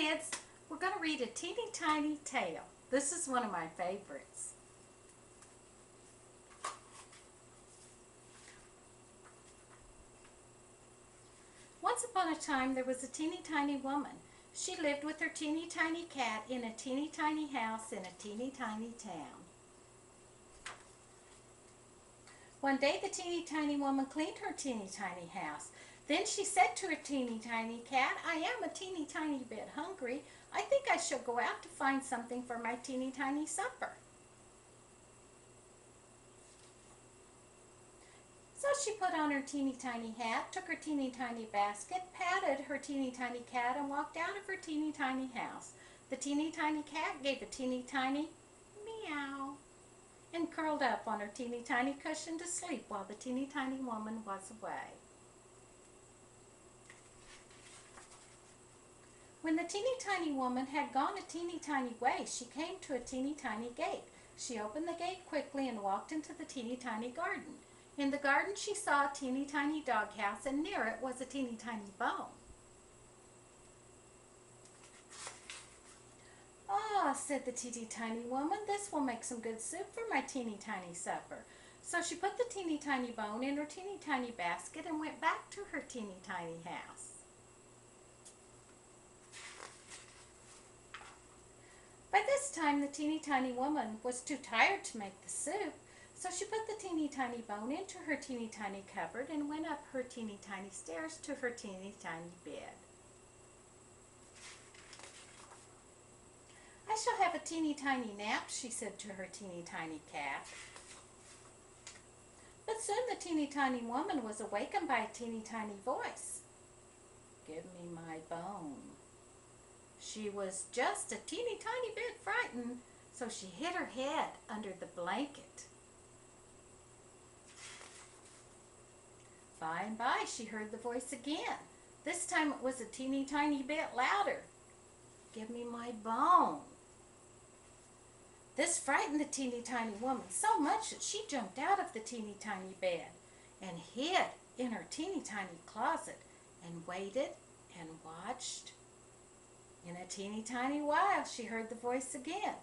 kids, we're going to read a teeny tiny tale. This is one of my favorites. Once upon a time there was a teeny tiny woman. She lived with her teeny tiny cat in a teeny tiny house in a teeny tiny town. One day the teeny tiny woman cleaned her teeny tiny house. Then she said to her teeny tiny cat, "I am a teeny tiny bit hungry. I think I shall go out to find something for my teeny tiny supper." So she put on her teeny tiny hat, took her teeny tiny basket, patted her teeny tiny cat, and walked out of her teeny tiny house. The teeny tiny cat gave a teeny tiny meow and curled up on her teeny tiny cushion to sleep while the teeny tiny woman was away. When the teeny tiny woman had gone a teeny tiny way, she came to a teeny tiny gate. She opened the gate quickly and walked into the teeny tiny garden. In the garden she saw a teeny tiny doghouse, and near it was a teeny tiny bone. "Ah," said the teeny tiny woman, "this will make some good soup for my teeny tiny supper." So she put the teeny tiny bone in her teeny tiny basket and went back to her teeny tiny house. By this time the teeny tiny woman was too tired to make the soup, so she put the teeny tiny bone into her teeny tiny cupboard and went up her teeny tiny stairs to her teeny tiny bed. "I shall have a teeny tiny nap," she said to her teeny tiny cat. But soon the teeny tiny woman was awakened by a teeny tiny voice. "Give me my bone." She was just a teeny tiny bit frightened, so she hid her head under the blanket. By and by she heard the voice again. This time it was a teeny tiny bit louder. "Give me my bone." This frightened the teeny tiny woman so much that she jumped out of the teeny tiny bed and hid in her teeny tiny closet and waited and watched. In a teeny tiny while she heard the voice again.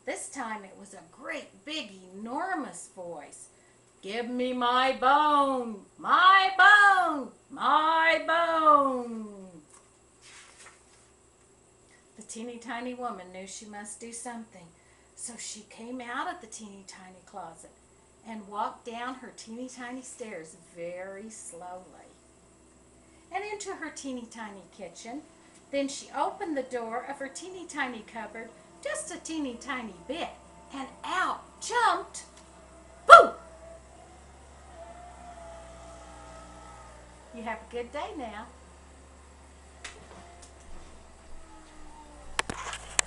This time it was a great big enormous voice. "Give me my bone, my bone, my bone." The teeny tiny woman knew she must do something, so she came out of the teeny tiny closet and walked down her teeny tiny stairs very slowly and into her teeny tiny kitchen. Then she opened the door of her teeny tiny cupboard just a teeny tiny bit, and out jumped, boom! You have a good day now.